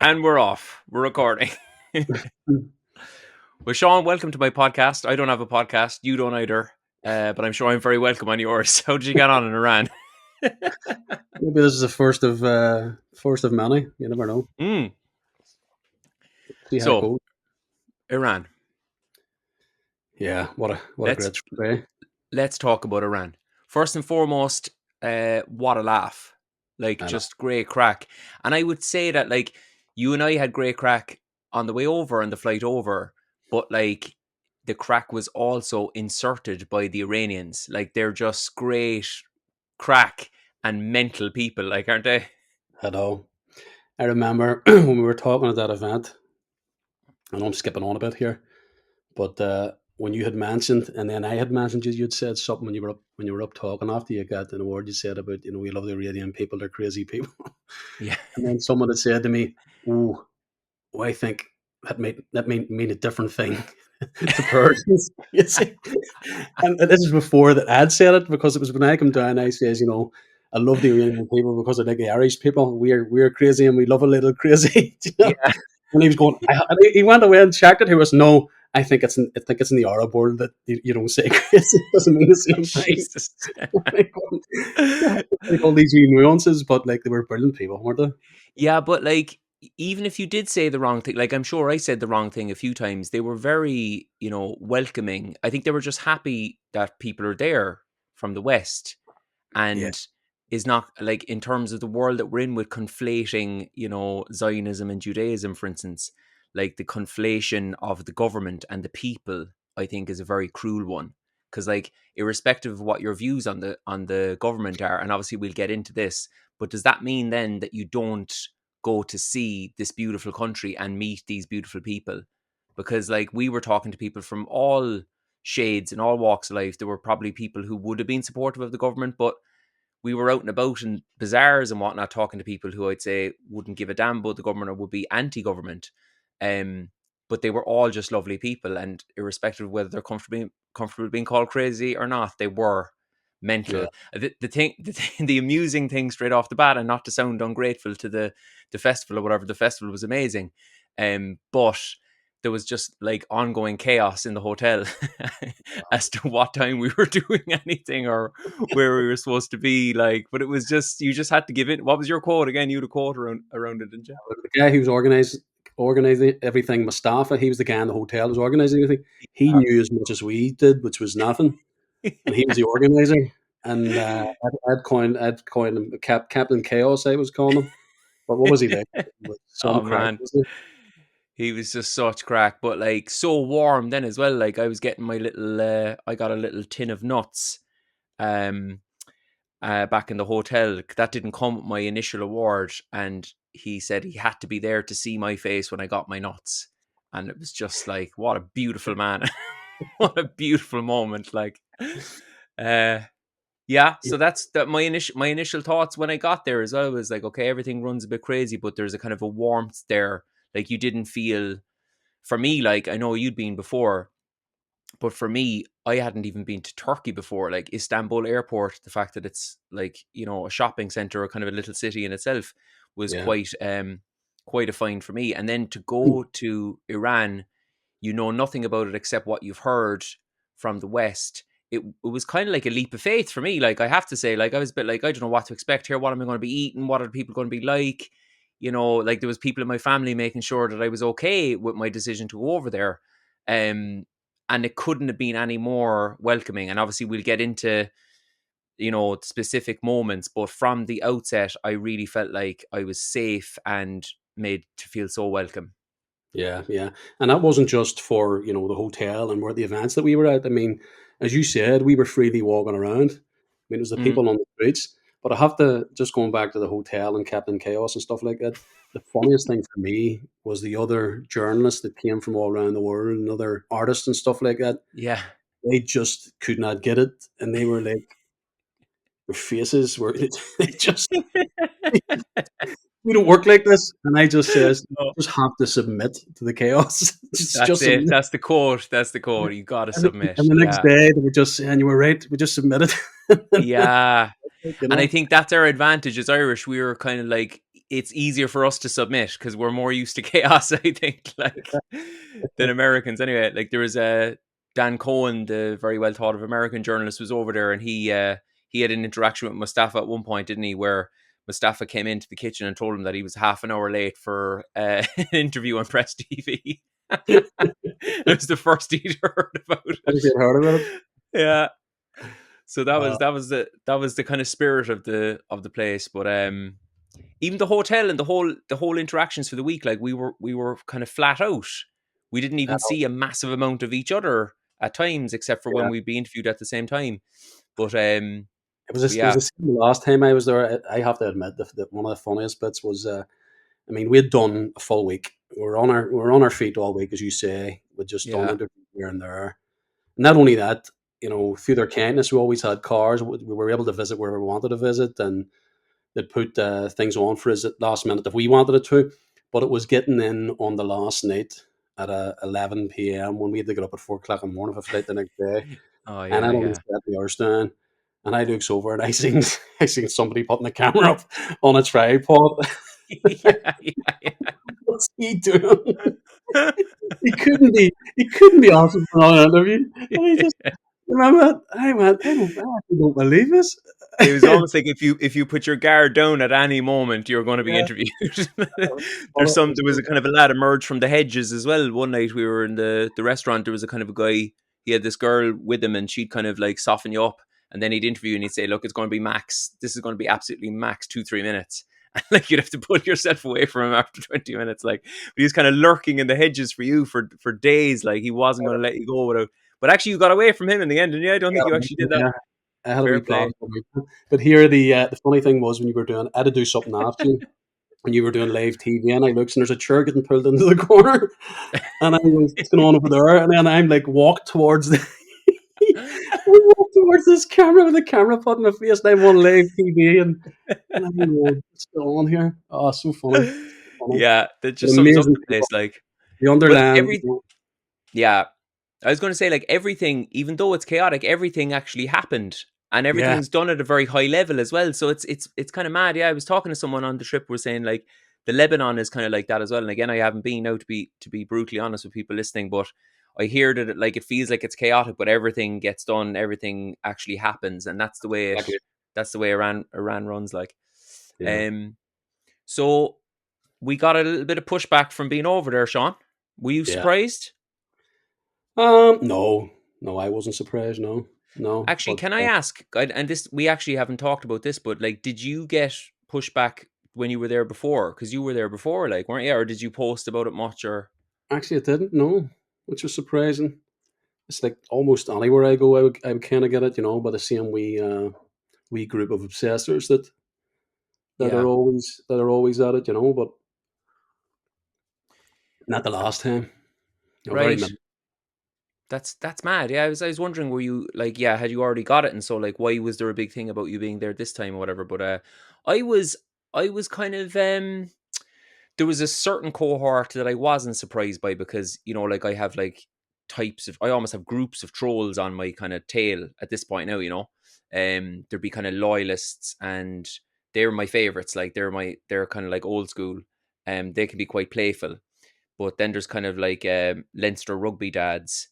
And we're off. We're recording. Well, Sean, welcome to my podcast. I don't have a podcast. You don't either. But I'm sure I'm very welcome on yours. How did you get on in Iran? Maybe this is the first of many. You never know. Mm. See how it So, goes. Iran. Yeah, what a Let's great story. let's talk about Iran. First and foremost, what a laugh. Like, just great crack. And I would say that, like, you and I had great crack on the way over and the flight over, but like the crack was also inserted by the Iranians. Like, they're just great crack and mental people, like, aren't they? I know. I remember when we were talking at that event. I know I'm skipping on a bit here, but when you had mentioned, and then I had mentioned you'd said something when you were up talking after you got an award. You said about we love the Iranian people. They're crazy people. Yeah. And then someone had said to me, "Oh, I think that may mean a different thing to persons." You see? And this is before that I'd said it, because it was when I come down, I says, I love the Iranian people because I like the Irish people. We're crazy and we love a little crazy. Yeah. And he was going, and he went away and checked it. He was, no, I think it's in the Arab world that you don't say crazy. It doesn't mean the same thing. Jesus. Like all these wee nuances, but like they were brilliant people, weren't they? Yeah, but like, even if you did say the wrong thing, like I'm sure I said the wrong thing a few times, they were very, welcoming. I think they were just happy that people are there from the West, and is not like, in terms of the world that we're in with conflating, Zionism and Judaism, for instance, like the conflation of the government and the people, I think is a very cruel one. Because, like, irrespective of what your views on the government are, and obviously we'll get into this, but does that mean then that you don't go to see this beautiful country and meet these beautiful people? Because, like, we were talking to people from all shades and all walks of life. There were probably people who would have been supportive of the government, but we were out and about in bazaars and whatnot, talking to people who I'd say wouldn't give a damn about the government or would be anti-government. But they were all just lovely people, and irrespective of whether they're comfortable being called crazy or not, they were mental. Yeah. The amusing thing straight off the bat, and not to sound ungrateful to the festival or whatever, the festival was amazing. But there was just like ongoing chaos in the hotel as to what time we were doing anything or where we were supposed to be. Like, but it was just, you just had to give in. What was your quote again? You had a quote around it, didn't you? The guy who was organizing everything, Mustafa, he was the guy in the hotel who was organizing everything. He knew as much as we did, which was nothing. And he was the organizer. And I'd coined him Captain Chaos, I was calling him. But what was he like? Man. He was just such crack, but like so warm then as well. Like, I was getting my little, I got a little tin of nuts back in the hotel. That didn't come with my initial award. And he said he had to be there to see my face when I got my nuts. And it was just like, what a beautiful man. What a beautiful moment. Like, yeah, so that's my initial thoughts when I got there as well. Was like, okay, everything runs a bit crazy, but there's a kind of a warmth there. Like, you didn't feel, for me, like, I know you'd been before, but for me, I hadn't even been to Turkey before. Like, Istanbul airport, the fact that it's like, a shopping center or kind of a little city in itself was quite a find for me. And then to go to Iran, nothing about it except what you've heard from the West. It was kind of like a leap of faith for me. Like, I have to say, like, I was a bit like, I don't know what to expect here. What am I going to be eating? What are people going to be like? Like, there was people in my family making sure that I was okay with my decision to go over there. And it couldn't have been any more welcoming. And obviously we'll get into, specific moments, but from the outset, I really felt like I was safe and made to feel so welcome. Yeah. And that wasn't just for, the hotel and where the events that we were at. I mean, as you said, we were freely walking around. I mean, it was the people on the streets. But I have to, just going back to the hotel and Captain Chaos and stuff like that, the funniest thing for me was the other journalists that came from all around the world and other artists and stuff like that. Yeah. They just could not get it. And they were like, their faces were, they just... We don't work like this. And I just says, you just have to submit to the chaos. That's it. That's the quote. You got to submit. And the next day, they were just saying, you were right. We just submitted. Yeah. And I think that's our advantage as Irish. We were kind of like, it's easier for us to submit because we're more used to chaos, I think, like than Americans. Anyway, like there was a Dan Cohen, the very well thought of American journalist, was over there, and he had an interaction with Mustafa at one point, didn't he? Where Mustafa came into the kitchen and told him that he was half an hour late for an interview on Press TV. It was the first he'd heard about I it. just had heard about it. Yeah. So that Uh, was the kind of spirit of the place. But even the hotel and the whole interactions for the week, like we were kind of flat out. We didn't even see a massive amount of each other at times, except for when yeah. we'd be interviewed at the same time. But It was yeah, the same the last time I was there. I have to admit that one of the funniest bits was, I mean, we'd done a full week. We were on our feet all week, as you say. We'd just done yeah, interviews here and there. Not only that, you know, through their kindness, we always had cars. We were able to visit wherever we wanted to visit, and they'd put things on for us at last minute if we wanted it to. But it was getting in on the last night at 11 p.m. when we had to get up at 4 o'clock in the morning for a flight the next day. oh And yeah, I'd only yeah, set the hours down. And I looks over and I seen I seen somebody putting the camera up on a tripod. yeah, yeah, What's he doing? yeah. He couldn't be asking for another interview. And he just remember I actually don't believe this. It was almost like if you put your guard down at any moment, you're going to be Yeah. interviewed. There was a kind of a lad emerged from the hedges as well. One night we were in the restaurant. There was a kind of a guy. He had this girl with him, and she'd kind of like soften you up, and then he'd interview and he'd say, "Look, it's going to be max. This is going to be absolutely max 2-3 minutes." And like you'd have to pull yourself away from him after 20 minutes. Like, but he was kind of lurking in the hedges for you for days. Like he wasn't going to let you go without. But actually, you got away from him in the end, and yeah, I don't think you actually did that. Yeah, I had a Fair wee play. plan for me. But here the funny thing was when you were doing I had to do something after you and you were doing live TV and I looks and there's a chair getting pulled into the corner and I was what's going on over there and then I'm like walk towards the I walk towards this camera with the camera put in my face and I'm on live TV and I'm going, what's going on here? Oh, so funny. So funny. Yeah, that But just sums up amazing the place. people. Like, The but Underland, you know, yeah, I was going to say, like, everything, even though it's chaotic, everything actually happened, and yeah, everything's done at a very high level as well. So it's kind of mad. Yeah, I was talking to someone on the trip. We're saying like the Lebanon is kind of like that as well. And again, I haven't been now to be brutally honest with people listening, but I hear that it feels like it's chaotic, but everything gets done, everything actually happens, and exactly. that's the way Iran runs. Like, Yeah. um, so we got a little bit of pushback from being over there, Sean. Were you Yeah. surprised? No, no, I wasn't surprised. No, no, Actually, but can I ask? And this we actually haven't talked about this, but like, did you get pushback when you were there before? Because you were there before, like, weren't you? Or did you post about it much? Or actually, I didn't know, which was surprising. It's like almost anywhere I go, I would kind of get it, you know, by the same wee group of obsessors yeah, that are always at it, you know. But not the last time. You know, very right. minimal. That's mad. Yeah, I was wondering, were you like, yeah, had you already got it, and so like, why was there a big thing about you being there this time or whatever? But I was I was kind of there was a certain cohort that I wasn't surprised by because like I have like I almost have groups of trolls on my kind of tail at this point now. There'd be kind of loyalists and they're my favorites. Like they're kind of like old school. They can be quite playful, but then there's kind of like Leinster rugby dads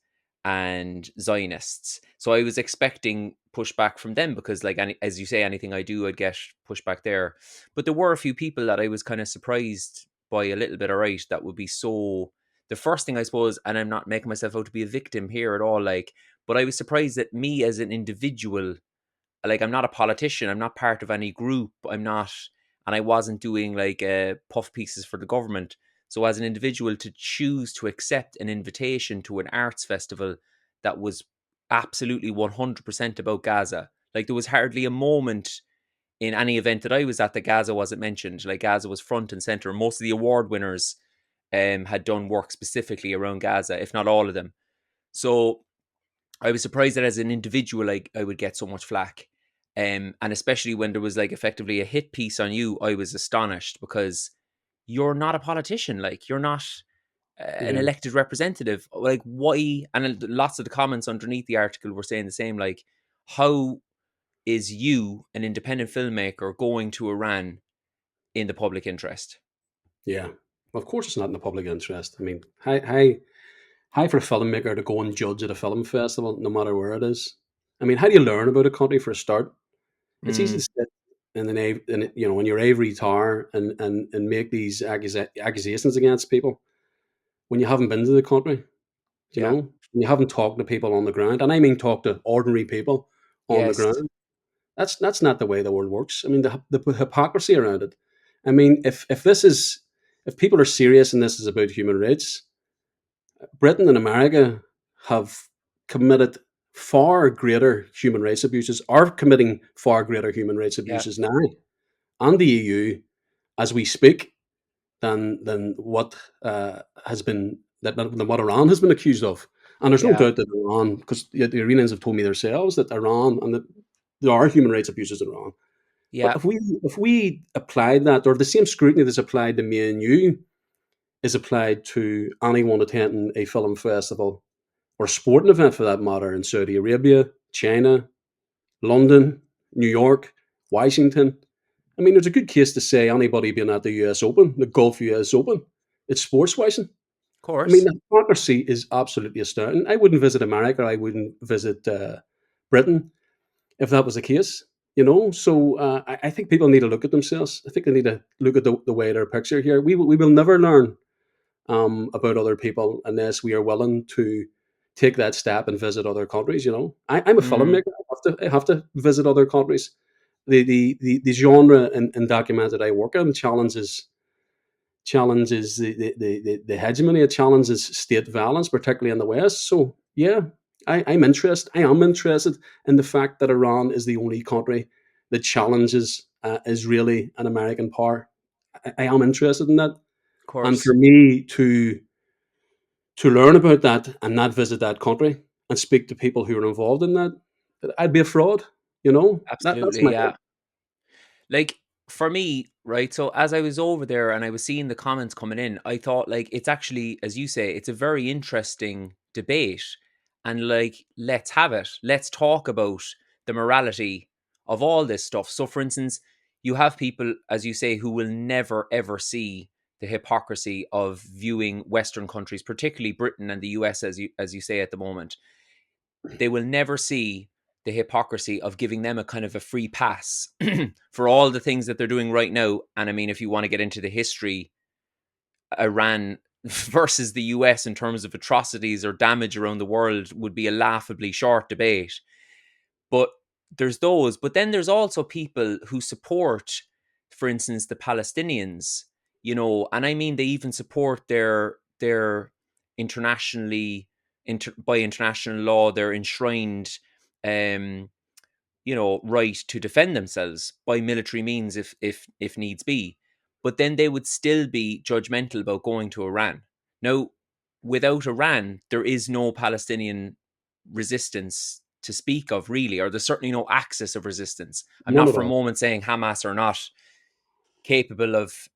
and Zionists. So I was expecting pushback from them because, like, as you say, anything I do, I'd get pushback there. But there were a few people that I was kind of surprised by a little bit. All right, that would be so. The first thing I suppose, and I'm not making myself out to be a victim here at all, like, but I was surprised that me as an individual, like, I'm not a politician, I'm not part of any group, I'm not, and I wasn't doing like puff pieces for the government. So as an individual, to choose to accept an invitation to an arts festival that was absolutely 100% about Gaza, like there was hardly a moment in any event that I was at that Gaza wasn't mentioned. Like Gaza was front and center. Most of the award winners had done work specifically around Gaza, if not all of them. So I was surprised that as an individual, like I would get so much flack. And especially when there was like effectively a hit piece on you, I was astonished because you're not a politician. Like you're not an Yeah, elected representative. Like why? And lots of the comments underneath the article were saying the same. Like, how is you, an independent filmmaker, going to Iran in the public interest. Yeah. Of course, it's not in the public interest. I mean, how for a filmmaker to go and judge at a film festival, no matter where it is. I mean, how do you learn about a country for a start? It's easy to Mm, sit in your ivory tower and make these accusations against people when you haven't been to the country. yeah. You haven't talked to people on the ground, and I mean talk to ordinary people on the Yes. ground. That's not the way the world works. I mean, the hypocrisy around it. I mean, if people are serious and this is about human rights, Britain and America have committed far greater human rights abuses, are committing far greater human rights Yeah. abuses now, and the EU as we speak, than what has been than what Iran has been accused of. And there's no Yeah. doubt that Iran, because the Iranians have told me themselves that Iran and that there are human rights abuses in Iran. But Yeah. if we applied that, or the same scrutiny that's applied to me and you is applied to anyone attending a film festival or a sporting event for that matter in Saudi Arabia, China, London, New York, Washington. I mean, there's a good case to say anybody being at the US Open, the Golf US Open, it's sports washing. Of I mean, course. the hypocrisy is absolutely astounding. I wouldn't visit America. I wouldn't visit Britain if that was the case. So I think people need to look at themselves. I think they need to look at the wider picture here. We will never learn about other people unless we are willing to take that step and visit other countries. I'm a Mm, filmmaker. I have to visit other countries. The genre and document that I work on challenges the hegemony. It challenges state violence, particularly in the West. So yeah, I am interested in the fact that Iran is the only country that challenges Israeli and American power. I am interested in that, of and for course. me to learn about that and not visit that country and speak to people who are involved in that, I'd be a fraud. That's Absolutely. my Yeah. Like for me, right? So as I was over there and I was seeing the comments coming in, I thought like it's actually, as you say, it's a very interesting debate. And like, let's have it. Let's talk about the morality of all this stuff. So for instance, you have people, as you say, who will never ever see the hypocrisy of viewing Western countries, particularly Britain and the US, as you say at the moment. They will never see the hypocrisy of giving them a kind of a free pass for all the things that they're doing right now. And I mean, if you want to get into the history, Iran versus the US in terms of atrocities or damage around the world would be a laughably short debate. But there's those. But then there's also people who support, for instance, the Palestinians, and I mean they even support their internationally by international law, their enshrined um right to defend themselves by military means if needs be. But then they would still be judgmental about going to Iran. Now, without Iran, there is no Palestinian resistance to speak of, really, or there's certainly no axis of resistance. I'm none not at for a all. moment saying Hamas are not capable of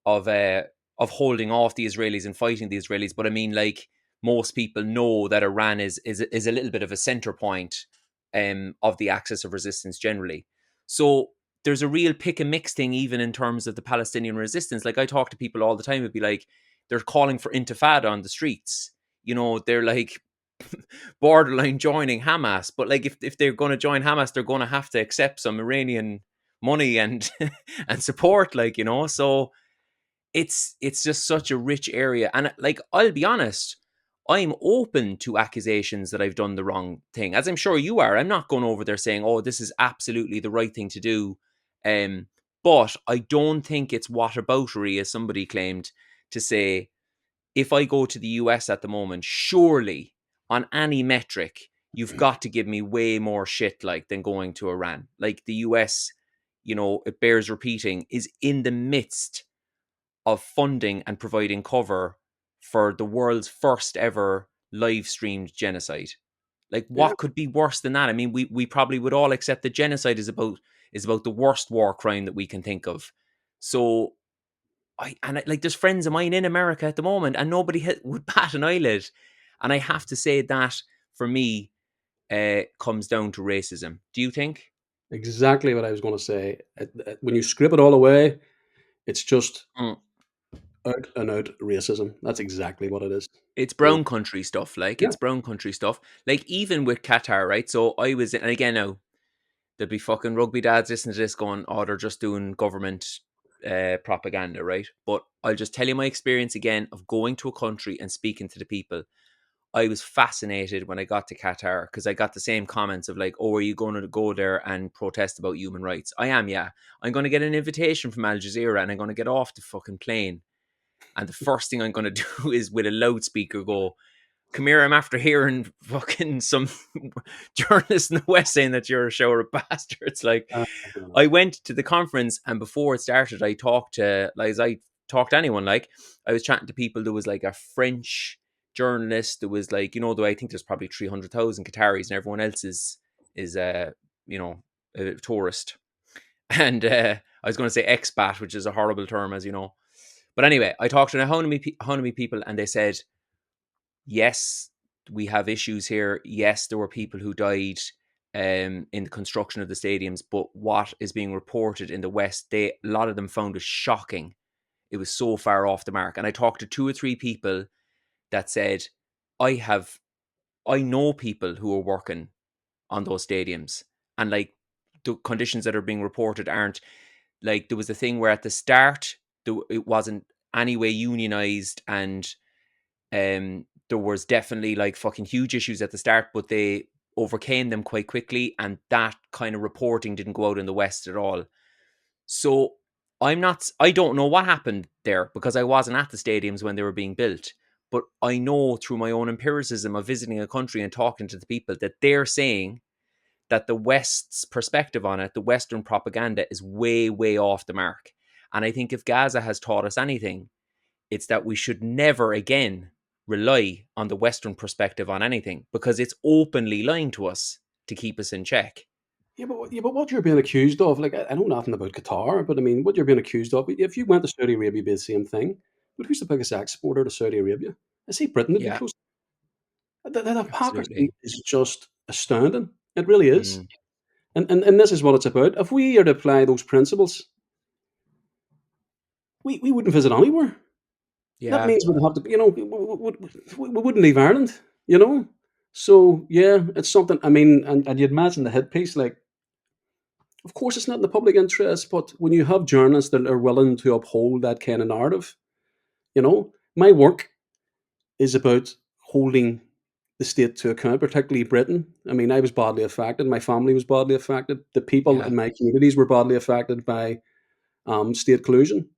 holding off the Israelis and fighting the Israelis. But I mean, like, most people know that Iran is a little bit of a center point of the axis of resistance generally. So there's a real pick and mix thing, even in terms of the Palestinian resistance. Like I talk to people all the time, it'd be like they're calling for intifada on the streets. They're like borderline joining Hamas. But like if they're going to join Hamas, they're going to have to accept some Iranian money and and support. So it's just such a rich area. And like I'll be honest, I'm open to accusations that I've done the wrong thing, as I'm sure you are. I'm not going over there saying, "Oh, this is absolutely the right thing to do." Um, but I don't think it's whataboutery, as somebody claimed, to say if I go to the US at the moment, surely on any metric, you've got to give me way more shit like than going to Iran. Like the US, it bears repeating, is in the midst of funding and providing cover for the world's first ever live streamed genocide. Like Yeah, what could be worse than that? I mean, we probably would all accept that genocide is about the worst war crime that we can think of. So like there's friends of mine in America at the moment, and nobody would bat an eyelid. And I have to say that for me, comes down to racism. Do you think? exactly what I was going to say. When you strip it all away, It's just Mm. out and out racism. That's exactly what it is. It's You know? brown country stuff. Like Yeah. it's brown country stuff. Like even with Qatar, right? So I was, and again now there'll be fucking rugby dads listening to this going, "Oh, they're just doing government propaganda," right? But I'll just tell you my experience again of going to a country and speaking to the people. I was fascinated when I got to Qatar because I got the same comments of like, "Oh, are you going to go there and protest about human rights?" I am, yeah. I'm going to get an invitation from Al Jazeera and I'm going to get off the fucking plane. And the first thing I'm going to do is with a loudspeaker go, "Come here, I'm after hearing fucking some journalists in the West saying that you're a shower of bastards." Like, You know. I went to the conference and before it started, I talked to, like, as I talked to anyone, like, I was chatting to people. There was like a French journalist. There was like, though I think there's probably 300,000 Qataris and everyone else is you know, a tourist. And I was going to say expat, which is a horrible term, as you know. But anyway, I talked to how many people, and they said, yes, we have issues here. Yes, there were people who died in the construction of the stadiums, but what is being reported in the West, a lot of them found it shocking. It was so far off the mark. And I talked to two or three people that said, I have, I know people who are working on those stadiums, and like the conditions that are being reported aren't like, there was a thing where at the start, it wasn't anyway unionized, and there was definitely like fucking huge issues at the start, but they overcame them quite quickly, and that kind of reporting didn't go out in the West at all. So I don't know what happened there because I wasn't at the stadiums when they were being built. But I know through my own empiricism of visiting a country and talking to the people that they're saying that the West's perspective on it, the Western propaganda, is way, way off the mark. And I think if Gaza has taught us anything, it's that we should never again rely on the Western perspective on anything because it's openly lying to us to keep us in check. Yeah, but what you're being accused of, like I know nothing about Qatar, but I mean, what you're being accused of, if you went to Saudi Arabia, it'd be the same thing. But who's the biggest exporter to Saudi Arabia? I say Britain would be Yeah, close. The hypocrisy absolutely. is just astounding. It really is. Mm, And this is what it's about. If we are to apply those principles, we wouldn't visit anywhere. That yeah, means we'd have to, we wouldn't leave Ireland, you know? So, yeah, it's something, I mean, and you'd imagine the hit piece, like, of course, it's not in the public interest, but when you have journalists that are willing to uphold that kind of narrative, my work is about holding the state to account, particularly Britain. I mean, I was badly affected. My family was badly affected. The people yeah, in my communities were badly affected by state collusion,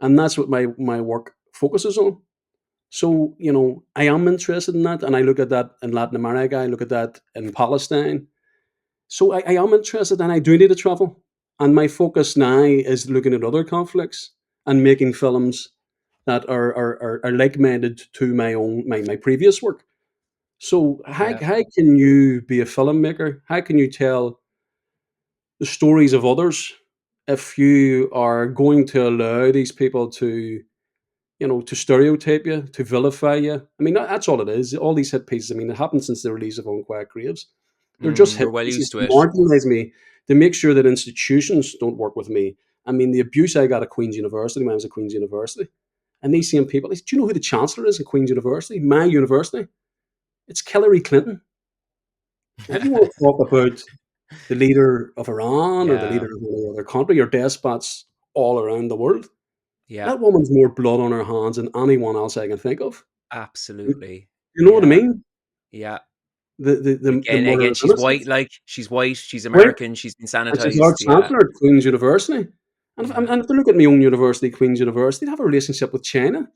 and that's what my work focuses on. So, I am interested in that, and I look at that in Latin America. I look at that in Palestine. So I am interested, and I do need to travel. And my focus now is looking at other conflicts and making films that are like-minded to my previous work. So how, yeah, how can you be a filmmaker? How can you tell the stories of others if you are going to allow these people to stereotype you, to vilify you? I mean, that's all it is. All these hit pieces, I mean, it happened since the release of Unquiet Graves. They're just hit we're well pieces used to to it. marginalize me, to make sure that institutions don't work with me. I mean, the abuse I got at Queen's University when I was at Queen's University, and these same people, do you know who the Chancellor is at Queen's University? My university? It's Hillary Clinton. Now, if you want to talk about the leader of Iran or the Yeah, leader of any other country or despots all around the world, yeah, that woman's more blood on her hands than anyone else I can think of. You absolutely. know what I Yeah, mean? yeah. The Again, murder of she's white. innocents, Like she's white. She's right? American. She's been And she's our sanitized. Yeah, chancellor at Queen's University. And if, yeah. and if they look at my own university, Queen's University, they have a relationship with China.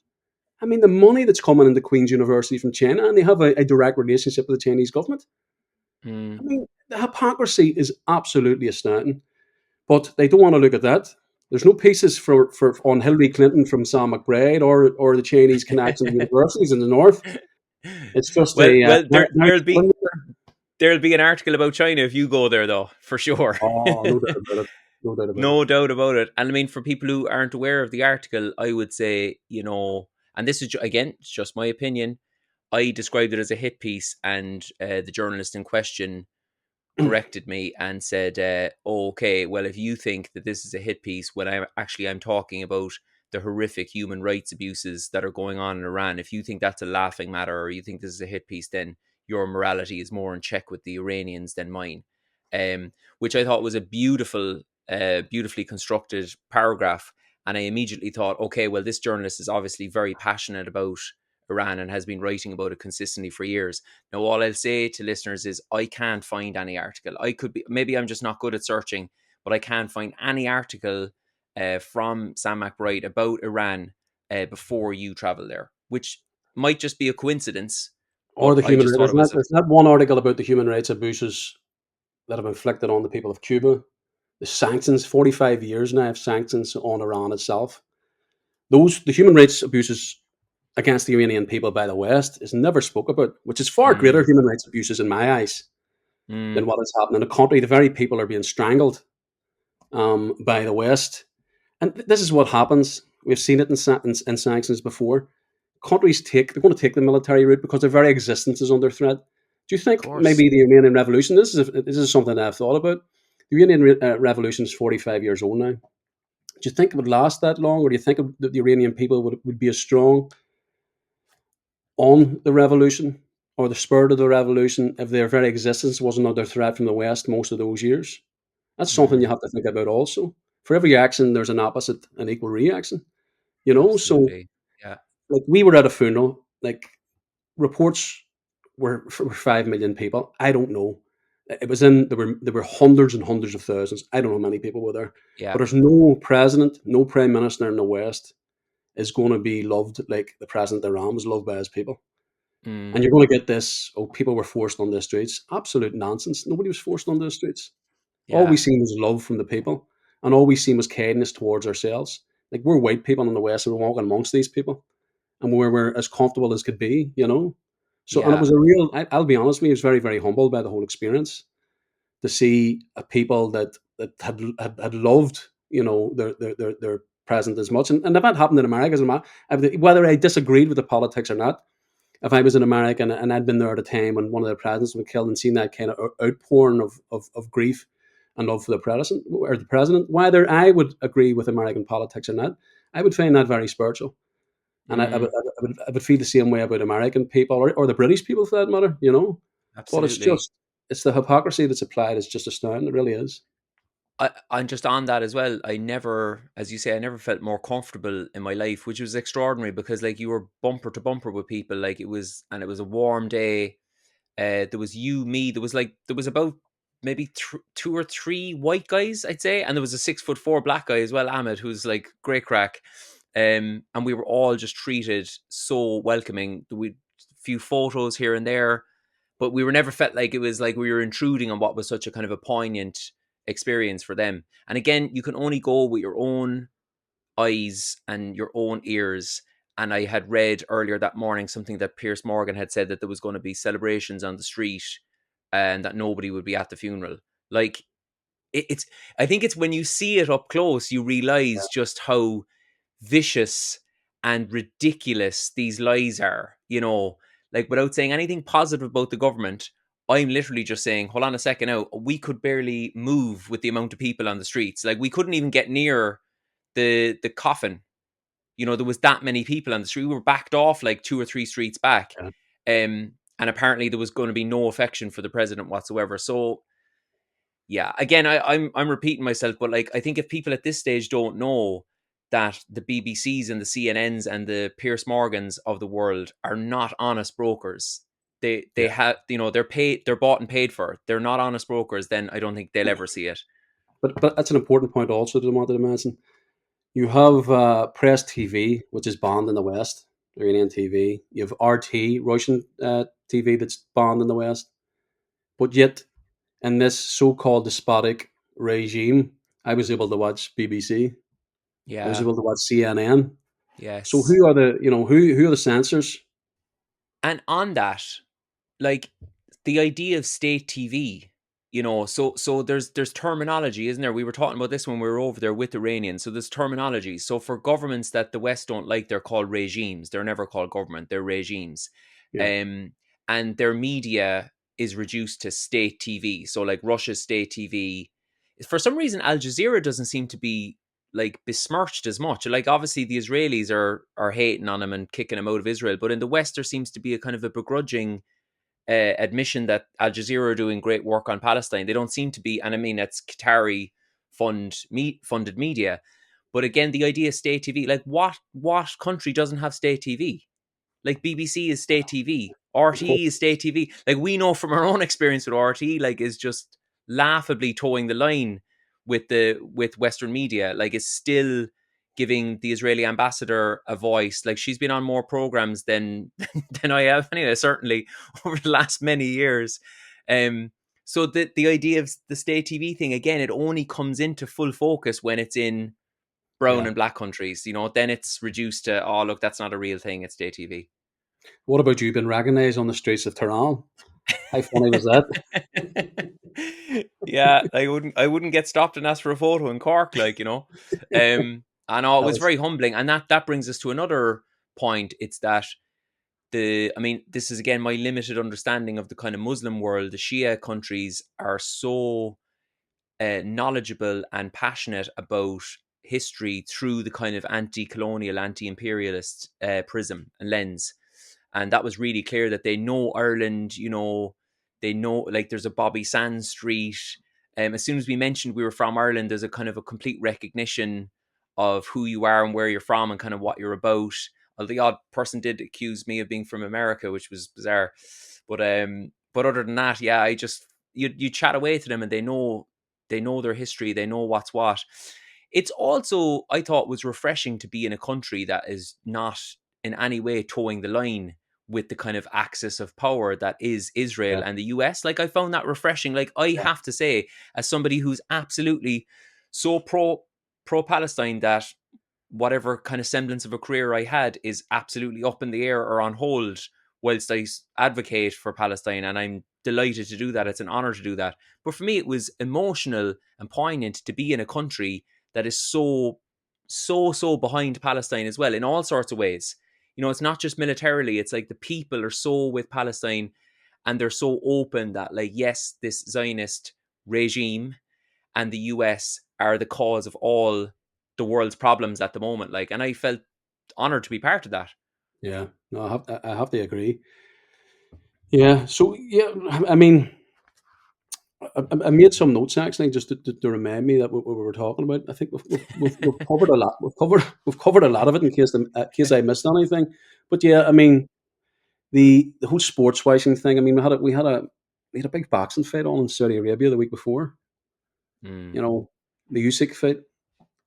I mean, the money that's coming into Queen's University from China, and they have a direct relationship with the Chinese government. I Mm. mean, the hypocrisy is absolutely astounding. But they don't want to look at that. There's no pieces for on Hillary Clinton from Sam McBride or the Chinese connection to universities in the north. It's just Well, a well, narrative filmmaker. there'll be an article about China if you go there, though, for sure. Oh, no doubt about it. No doubt about it. No doubt about it. And I mean, for people who aren't aware of the article, I would say, and this is again, it's just my opinion. I described it as a hit piece, and the journalist in question corrected me and said, oh, okay, well, if you think that this is a hit piece, when I'm talking about the horrific human rights abuses that are going on in Iran, if you think that's a laughing matter, or you think this is a hit piece, then your morality is more in check with the Iranians than mine. Which I thought was a beautifully constructed paragraph. And I immediately thought, okay, well, this journalist is obviously very passionate about Iran and has been writing about it consistently for years. Now, all I'll say to listeners is I can't find any article. I could be, maybe I'm just not good at searching, but I can't find any article from Sam McBride about Iran before you travel there, which might just be a coincidence, Or but the I human just rights. thought it was a, There's not one article about the human rights abuses that have inflicted on the people of Cuba. The sanctions, 45 years now of sanctions on Iran itself. The human rights abuses against the Iranian people by the West is never spoke about, which is far greater mm, human rights abuses in my eyes than mm, what is happening in the country. The very people are being strangled by the West. And this is what happens. We've seen it in sanctions before. Countries they're going to take the military route because their very existence is under threat. Do you of think course. maybe the Iranian Revolution? This is something I've thought about. The Iranian Revolution is 45 years old now. Do you think it would last that long, or do you think that the Iranian people would be as strong on the revolution or the spirit of the revolution if their very existence wasn't under threat from the West most of those years? That's something you Mm, have to think about also. For every action, there's an opposite and equal reaction. You know, so absolutely. Yeah. like we were at a funeral, like reports were for 5 million people. I don't know. It was in there were hundreds and hundreds of thousands. I don't know how many people were there, Yeah. but there's no president, no prime minister in the West is going to be loved like the president of Iran was loved by his people. And Mm, you're going to get this, oh, people were forced on the streets. Absolute nonsense. Nobody was forced on the streets. All we yeah. seen was love from the people, and all we seen was kindness towards ourselves. Like we're white people in the West, and we're walking amongst these people, and we're as comfortable as could be, you know. So, and it Yeah. was a real. I'll be honest with you, I was very, very humbled by the whole experience to see a people that had loved, you know, their present as much, and if that happened in America, as whether I disagreed with the politics or not, if I was in America and I'd been there at a time when one of the presidents was killed and seen that kind of outpouring of grief and love for the president, whether I would agree with American politics or not, I would find that very spiritual. And Mm, I would feel the same way about American people or the British people for that matter, you know. But absolutely. it's the hypocrisy that's applied is just astounding. It really is. I'm just on that as well. I never, as you say, I never felt more comfortable in my life, which was extraordinary because like you were bumper to bumper with people. Like and it was a warm day. There was you, me. There was about maybe two or three white guys, I'd say, and there was a 6'4" black guy as well, Ahmed, who's like great crack. And we were all just treated so welcoming. We few photos here and there, but we were never felt like it was like we were intruding on what was such a kind of a poignant experience for them. And again, you can only go with your own eyes and your own ears. And I had read earlier that morning something that Pierce Morgan had said that there was going to be celebrations on the street and that nobody would be at the funeral. Like it's, I think it's when you see it up close, you realize just how vicious and ridiculous these lies are. You know, like without saying anything positive about the government, I'm literally just saying, hold on a second now, we could barely move with the amount of people on the streets. Like we couldn't even get near the coffin. You know, there was that many people on the street. We were backed off like two or three streets back. Yeah. And apparently there was going to be no affection for the president whatsoever. So yeah, again, I'm repeating myself, but like I think if people at this stage don't know that the BBCs and the CNNs and the Pierce Morgans of the world are not honest brokers, they Yeah. have, you know, they're bought and paid for. They're not honest brokers. Then I don't think they'll ever see it. But that's an important point also that I wanted to mention. You have Press TV, which is banned in the West, Iranian TV. You have RT, Russian TV, that's banned in the West. But yet, in this so-called despotic regime, I was able to watch BBC. I was Yeah. able to watch CNN. So Yes. who are the censors? And on that, like the idea of state TV, you know, so there's terminology, isn't there? We were talking about this when we were over there with Iranians. So there's terminology. So for governments that the West don't like, they're called regimes. They're never called government. They're regimes. Yeah, Um, and their media. is reduced to state TV. So like Russia's state TV. For some reason, Al Jazeera doesn't seem to be like besmirched as much. Like obviously the Israelis are hating on him and kicking him out of Israel, but in the West there seems to be a kind of a begrudging admission that Al Jazeera are doing great work on Palestine. They don't seem to be, and I mean that's Qatari funded media. But again, the idea of state TV, like what country doesn't have state TV? Like BBC is state TV, Of course. RTE is state TV. Like we know from our own experience with RTE, like is just laughably towing the line with Western media. Like is still giving the Israeli ambassador a voice. Like she's been on more programs than than I have anyway, certainly over the last many years. So the idea of the state TV thing again, it only comes into full focus when it's in brown Yeah. and black countries. Then it's reduced to, oh look, that's not a real thing. It's state TV. What about you being recognised on the streets of Tehran? How funny was that? Yeah, I wouldn't get stopped and ask for a photo in Cork, I know it That was was very humbling, and that brings us to another point. It's that I mean, this is again my limited understanding of the kind of Muslim world. The Shia countries are so knowledgeable and passionate about history through the kind of anti-colonial, anti-imperialist prism and lens. And that was really clear that they know Ireland. They know, like, there's a Bobby Sands Street. As soon as we mentioned we were from Ireland, there's a kind of a complete recognition of who you are and where you're from and kind of what you're about. Well, the odd person did accuse me of being from America, which was bizarre. But other than that, yeah, I just you chat away to them and they know their history, they know what's what. It's also, I thought, was refreshing to be in a country that is not in any way towing the line with the kind of axis of power that is Israel yeah, and the US. Like I found that refreshing. Like I yeah, have to say, as somebody who's absolutely so pro Palestine that whatever kind of semblance of a career I had is absolutely up in the air or on hold whilst I advocate for Palestine, and I'm delighted to do that. It's an honor to do that. But for me, it was emotional and poignant to be in a country that is so behind Palestine as well in all sorts of ways. It's not just militarily. It's like the people are so with Palestine, and they're so open that, like, yes, this Zionist regime and the US are the cause of all the world's problems at the moment. Like, and I felt honored to be part of that. yeah. No, I have to agree. Yeah. So yeah, I mean, I made some notes actually just to remind me that what we were talking about. I think we've covered a lot. We've covered a lot of it in case I missed anything. But yeah, I mean the whole sports washing thing. I mean we had a big boxing fight on in Saudi Arabia the week before. Mm, You know, the Usyk fight,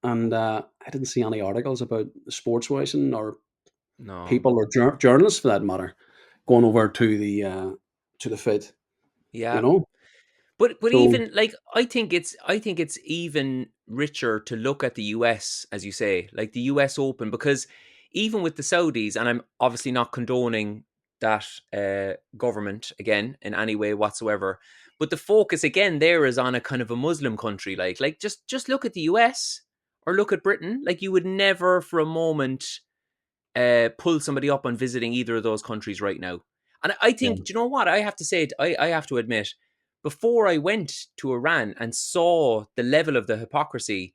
and I didn't see any articles about the sports washing or no. people or journalists for that matter going over to the fight. You Yeah. know, But so even like I think it's even richer to look at the US, as you say, like the US Open, because even with the Saudis, and I'm obviously not condoning that government again in any way whatsoever, but the focus again there is on a kind of a Muslim country, like just look at the US or look at Britain. Like you would never for a moment pull somebody up on visiting either of those countries right now. And I yeah, think, do you know what? I have to say, I have to admit, before I went to Iran and saw the level of the hypocrisy,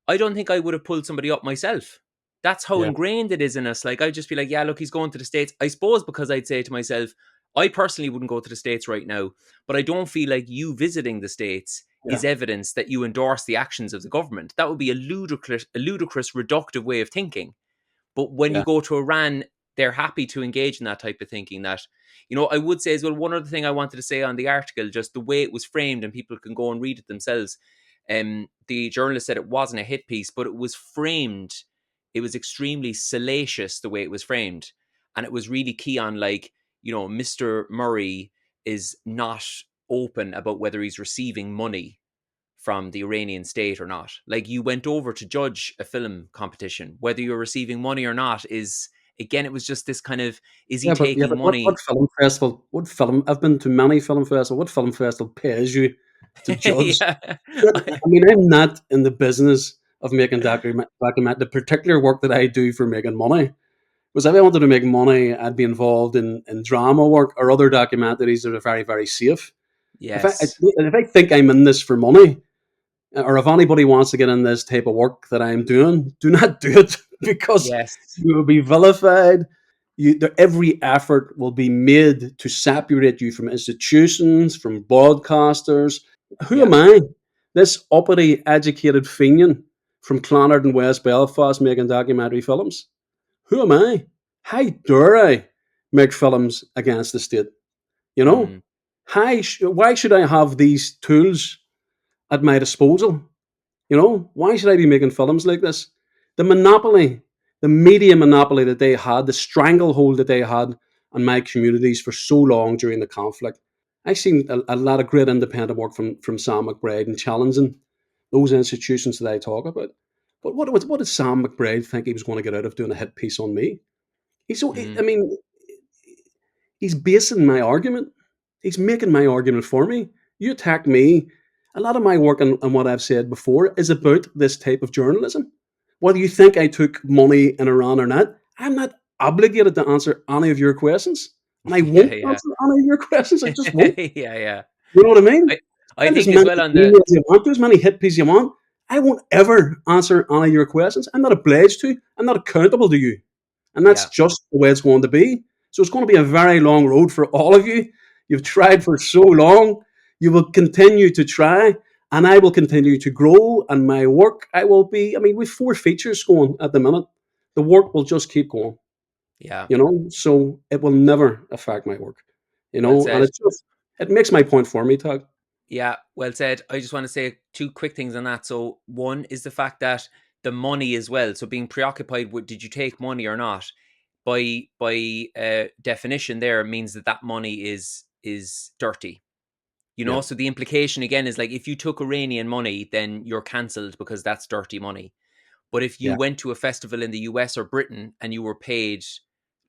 I don't think I would have pulled somebody up myself. That's how yeah, ingrained it is in us. Like, I'd just be like, yeah, look, he's going to the States. I suppose because I'd say to myself, I personally wouldn't go to the States right now, but I don't feel like you visiting the States yeah, is evidence that you endorse the actions of the government. That would be a ludicrous, reductive way of thinking. But when you yeah, go to Iran, they're happy to engage in that type of thinking. I would say as well, one other thing I wanted to say on the article, just the way it was framed, and people can go and read it themselves. The journalist said it wasn't a hit piece, but it was framed. It was extremely salacious the way it was framed. And it was really key on, like, Mr. Murray is not open about whether he's receiving money from the Iranian state or not. Like, you went over to judge a film competition, whether you're receiving money or not is, again, it was just this kind of, is he yeah, taking but what money? film festival? What film? I've been to many film festivals. What film festival pays you to judge? Yeah. I mean, I'm not in the business of making document the particular work that I do for making money. Whereas if I wanted to make money, I'd be involved in drama work or other documentaries that are very, very safe. Yes. If I think I'm in this for money, or if anybody wants to get in this type of work that I'm doing, do not do it because Yes. you will be vilified. Every effort will be made to separate you from institutions, from broadcasters. Who Yeah. am I? This uppity, educated Fenian from Clonard in West Belfast making documentary films. Who am I? How dare I make films against the state? You know, Mm. why should I have these tools at my disposal? You know, why should I be making films like this? The monopoly, the media monopoly that they had, the stranglehold that they had on my communities for so long during the conflict. I've seen a lot of great independent work from Sam McBride and challenging those institutions that I talk about. But what did Sam McBride think he was going to get out of doing a hit piece on me? He's so, Mm. I mean, he's basing my argument. He's making my argument for me. You attack me. A lot of my work and what I've said before is about this type of journalism. Whether you think I took money in Iran or not, I'm not obligated to answer any of your questions. And I Yeah. won't Yeah. answer any of your questions. I just won't. Yeah. Yeah. You know what I mean? I I Send as think as many well on the emails you want, do as many hit pieces you want. I won't ever answer any of your questions. I'm not obliged to. I'm not accountable to you. And that's yeah. just the way it's going to be. So it's going to be a very long road for all of you. You've tried for so long. You will continue to try, and I will continue to grow. And my work, I will be. I mean, we've 4 features going at the minute. The work will just keep going. Yeah. So it will never affect my work. Well And said. it makes my point for me, Tug. Yeah, well said. I just want to say two quick things on that. So one is the fact that the money as well. So being preoccupied with did you take money or not? By definition, there means that that money is dirty. Yeah, So the implication again is like if you took Iranian money, then you're cancelled because that's dirty money. But if you yeah, went to a festival in the US or Britain and you were paid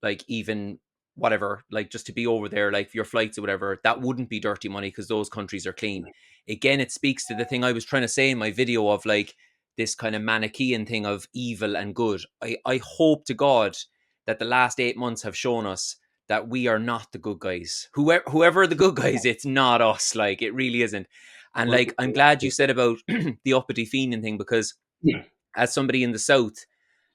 like even whatever, like just to be over there, like your flights or whatever, that wouldn't be dirty money because those countries are clean. Again, it speaks to the thing I was trying to say in my video of like this kind of Manichaean thing of evil and good. I hope to God that the last 8 months have shown us that we are not the good guys. Whoever are the good guys, it's not us. Like it really isn't. And we're, like I'm glad you said about the uppity fiending thing because yeah, as somebody in the south,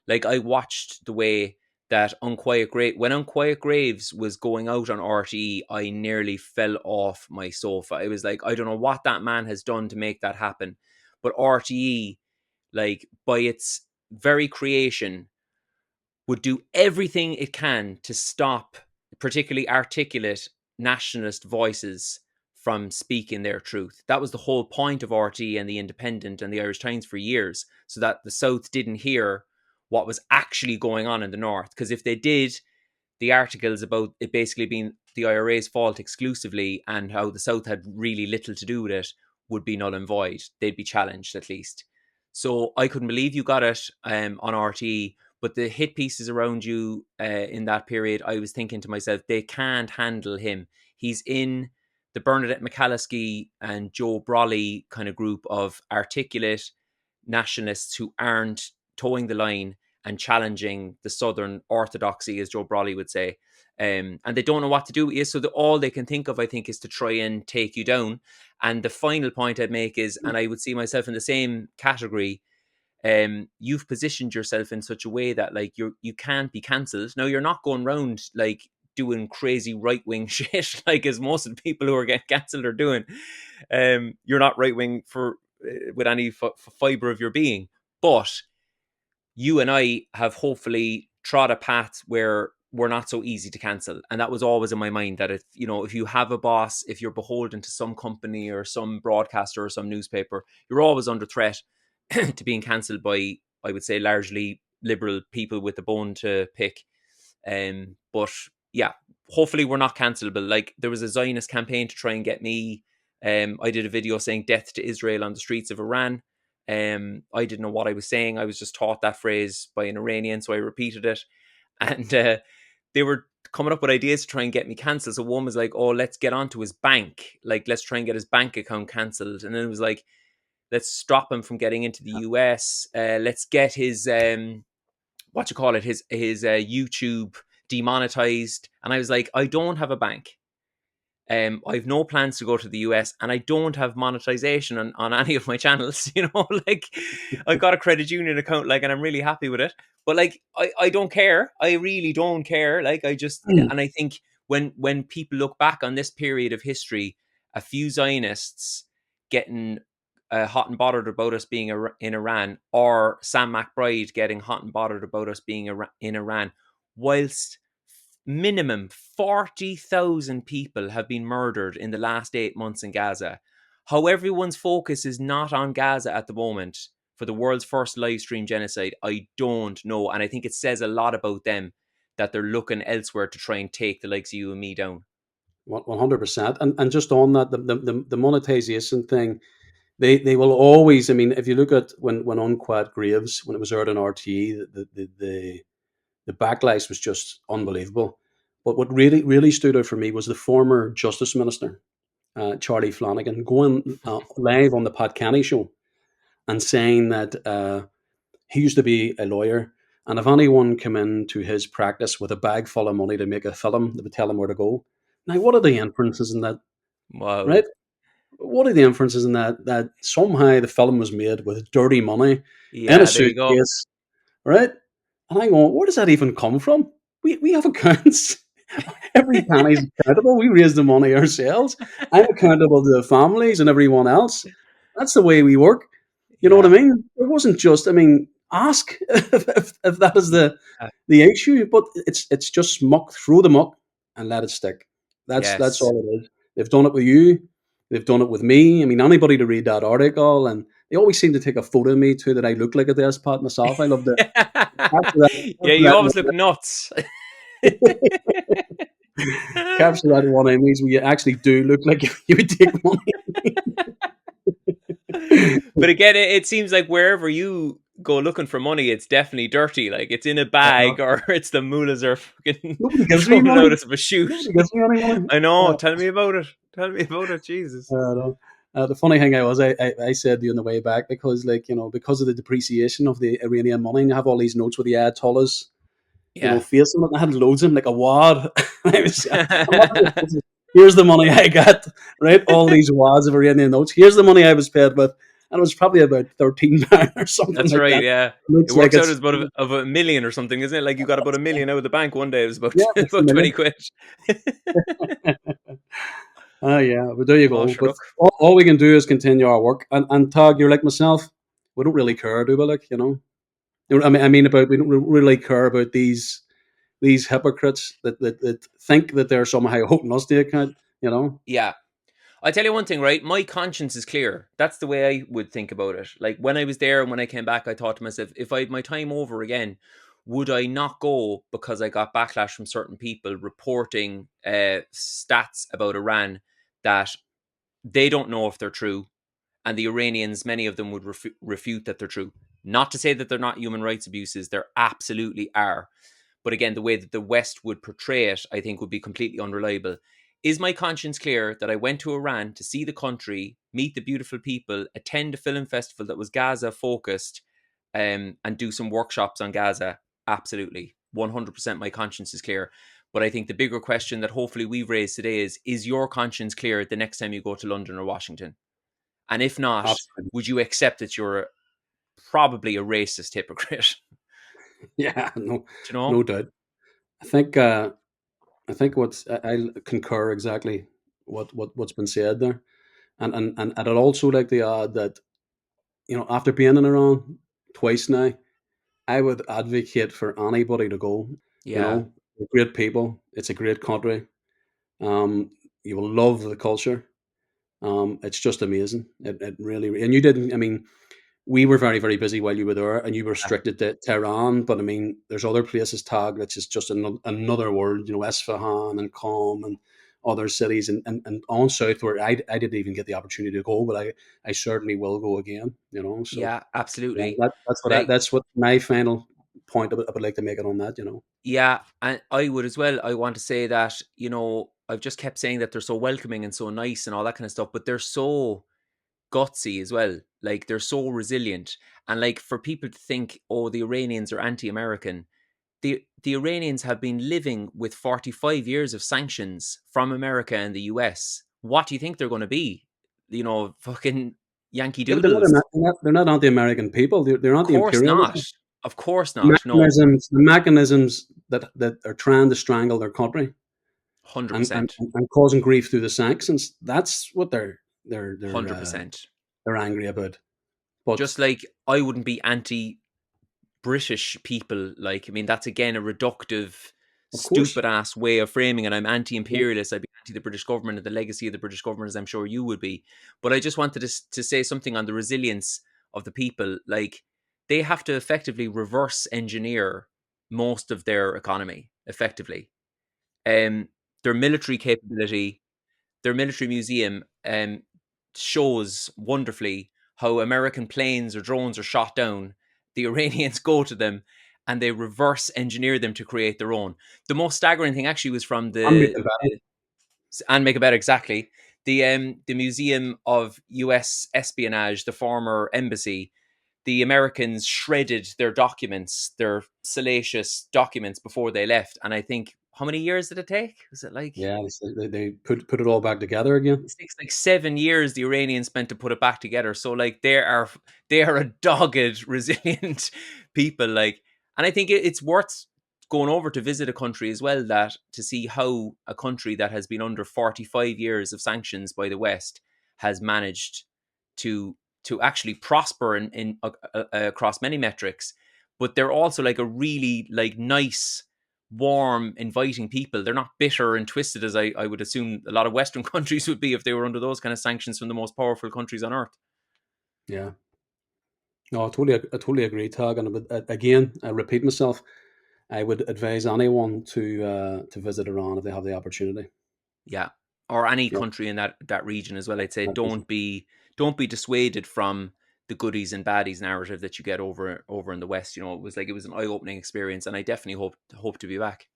like I watched the way that when Unquiet Graves was going out on RTE, I nearly fell off my sofa. It was like I don't know what that man has done to make that happen, but RTE, like by its very creation, would do everything it can to stop particularly articulate nationalist voices from speaking their truth. That was the whole point of RT and the Independent and the Irish Times for years, so that the South didn't hear what was actually going on in the North. Because if they did, the articles about it basically being the IRA's fault exclusively and how the South had really little to do with it would be null and void. They'd be challenged at least. So I couldn't believe you got it on RT. But the hit pieces around you in that period, I was thinking to myself, they can't handle him. He's in the Bernadette McCalliskey and Joe Brolly kind of group of articulate nationalists who aren't towing the line and challenging the Southern orthodoxy, as Joe Brolly would say. And they don't know what to do. So all they can think of, I think, is to try and take you down. And the final point I'd make is, and I would see myself in the same category, you've positioned yourself in such a way that like you can't be cancelled. Now you're not going around like doing crazy right wing shit like as most of the people who are getting cancelled are doing. You're not right wing for with any fiber of your being, but you and I have hopefully trod a path where we're not so easy to cancel. And that was always in my mind that if you have a boss, if you're beholden to some company or some broadcaster or some newspaper, you're always under threat to being cancelled by, I would say, largely liberal people with a bone to pick. But yeah, hopefully we're not cancelable. Like there was a Zionist campaign to try and get me. I did a video saying death to Israel on the streets of Iran. I didn't know what I was saying. I was just taught that phrase by an Iranian, so I repeated it. And they were coming up with ideas to try and get me cancelled. So one was like, "Oh, let's get onto his bank. Like, let's try and get his bank account cancelled." And then it was like, "Let's stop him from getting into the US. Let's get his what you call it, his YouTube demonetized, and I was like, I don't have a bank. I've no plans to go to the US, and I don't have monetization on any of my channels. Like I got a credit union account, like, and I'm really happy with it. But like, I don't care. I really don't care. Like, and I think when people look back on this period of history, a few Zionists getting hot and bothered about us being in Iran, or Sam McBride getting hot and bothered about us being in Iran, whilst minimum 40,000 people have been murdered in the last 8 months in Gaza. How everyone's focus is not on Gaza at the moment for the world's first live stream genocide, I don't know. And I think it says a lot about them that they're looking elsewhere to try and take the likes of you and me down. 100%. And just on that, the monetization thing, they will always. I mean, if you look at when Unquiet Graves, when it was aired on RTE, the backlash was just unbelievable. But what really stood out for me was the former Justice Minister, Charlie Flanagan, going live on the Pat Kenny show and saying that he used to be a lawyer, and if anyone came into his practice with a bag full of money to make a film, they would tell him where to go. Now, what are the inferences in that, Wow. right? What are the inferences in that? That somehow the film was made with dirty money in a Yeah, there you go. suitcase, right? And I go, where does that even come from? We have accounts. Every penny's accountable. We raise the money ourselves. I'm accountable to the families and everyone else. That's the way we work. You know what I Yeah. mean? It wasn't just. I mean, ask if that is Yeah. the issue, but it's just muck. Throw the muck and let it stick. That's Yes. all it is. They've done it with you. They've done it with me. I mean, anybody to read that article, and they always seem to take a photo of me too that I look like a despot myself. I love the capture that, Yeah, capture you that, always look nuts. capture that one image where you actually do look like you would take money. But again, it seems like wherever you go looking for money, it's definitely dirty. Like, it's in a Uh, bag, or it's the mullahs are fucking nobody gives me throwing it money. out as a shoot. Nobody gives me any money. I know. Tell me about it. Tell me about it. Jesus. No. The funny thing I said to you on the way back, because because of the depreciation of the Iranian money, and you have all these notes with the Ayatollahs, Yeah. face on it. And I had loads of them, like a wad. I was, I'm not, here's the money I got, right? All these wads of Iranian notes. Here's the money I was paid with, and it was probably about £13 or something That's like right. that. Yeah. It Looks like works out it's as about of a million or something, isn't it? Like, you got about a million out of the bank one day. It was about yeah, it's a about 20 million. quid. Oh yeah, but there you Oh, go. sure. But Look. all we can do is continue our work. And Tag, you're like myself. We don't really care, do we? Like I mean, about we don't really care about these hypocrites that think that they're somehow holding us to account. You know. Yeah. I'll tell you one thing, right? My conscience is clear. That's the way I would think about it. Like, when I was there and when I came back, I thought to myself, if I had my time over again, would I not go, because I got backlash from certain people reporting stats about Iran that they don't know if they're true, and the Iranians, many of them would refute that they're true. Not to say that they're not human rights abuses, there absolutely are. But again, the way that the West would portray it, I think, would be completely unreliable. Is my conscience clear that I went to Iran to see the country, meet the beautiful people, attend a film festival that was Gaza focused, and do some workshops on Gaza? Absolutely. 100% my conscience is clear. But I think the bigger question that hopefully we've raised today is your conscience clear the next time you go to London or Washington? And if not, Absolutely. would you accept that you're probably a racist hypocrite? Yeah. No. Do you know? No doubt. I think. I think I concur exactly what's been said there, and I'd also like to add that after being in Iran twice now, I would advocate for anybody to go. Yeah. They're great people. It's a great country. Um, you will love the culture. It's just amazing. It really, and you didn't. I mean, we were very, very busy while you were there, and you were restricted to Tehran. But I mean, there's other places, Tag, that's just another world. Esfahan and Qom and other cities, and on south where I didn't even get the opportunity to go, but I certainly will go again. So Yeah, yeah, absolutely. Like, that's what my final point I would like to make it on that. yeah, and I would as well. I want to say that, I've just kept saying that they're so welcoming and so nice and all that kind of stuff, but they're so gutsy as well. Like they're so resilient. And like for people to think, oh, the Iranians are anti-American, the Iranians have been living with 45 years of sanctions from America and the US. What do you think they're going to be? You know, fucking Yankee Yeah, but Doodles. they're not anti-American people. They're Of course not. anti-imperialism. Of course not. No, The mechanisms that are trying to strangle their country and 100%. and causing grief through the sanctions. That's what they're they're uh, 100%. they're angry about. But Just like I wouldn't be anti British people. Like, I mean, that's again a reductive, of course, stupid ass way of framing it. I'm anti yeah, imperialist. I'd be anti the British government and the legacy of the British government, as I'm sure you would be. But I just wanted to say something on the resilience of the people. Like, they have to effectively reverse engineer most of their economy, effectively. Um, their military capability, their military museum shows wonderfully how American planes or drones are shot down. The Iranians go to them and they reverse engineer them to create their own. The most staggering thing actually was from I'm making better. and make it better exactly the Museum of U.S. Espionage, the former embassy. The Americans shredded their documents, their salacious documents before they left, and I think how many years did it take? Was it like Yeah, they put it all back together again. it takes like 7 years the Iranians spent to put it back together. So like they are a dogged, resilient people. Like, and I think it's worth going over to visit a country as well that to see how a country that has been under 45 years of sanctions by the West has managed to actually prosper in across many metrics. But they're also like a really like nice warm, inviting people. They're not bitter and twisted as I would assume a lot of Western countries would be if they were under those kind of sanctions from the most powerful countries on earth. Yeah, no, I totally agree, Tag. And again, I repeat myself. I would advise anyone to visit Iran if they have the opportunity. Yeah. Or any Yeah, country in that region as well. I'd say that is- don't be dissuaded from the goodies and baddies narrative that you get over in the West. You know, it was an eye opening experience, and I definitely hope to be back.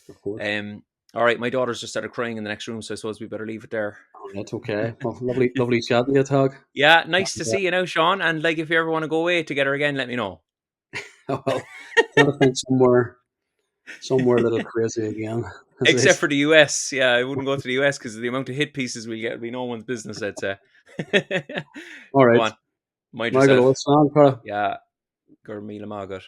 of course. Um. All right, my daughter's just started crying in the next room, so I suppose we better leave it there. Oh, that's okay. Well, lovely chatting to you, Tag. Yeah, nice to And, see you now, Sean. And like, if you ever want to go away together again, let me know. well, trying to think somewhere a little crazy again. As they Except say. for the US. Yeah, I wouldn't go to the US because the amount of hit pieces we'll get will be no one's business, I'd say. All Go right, on, mind Michael, yourself. what's on? Yeah, Gurmila Magat.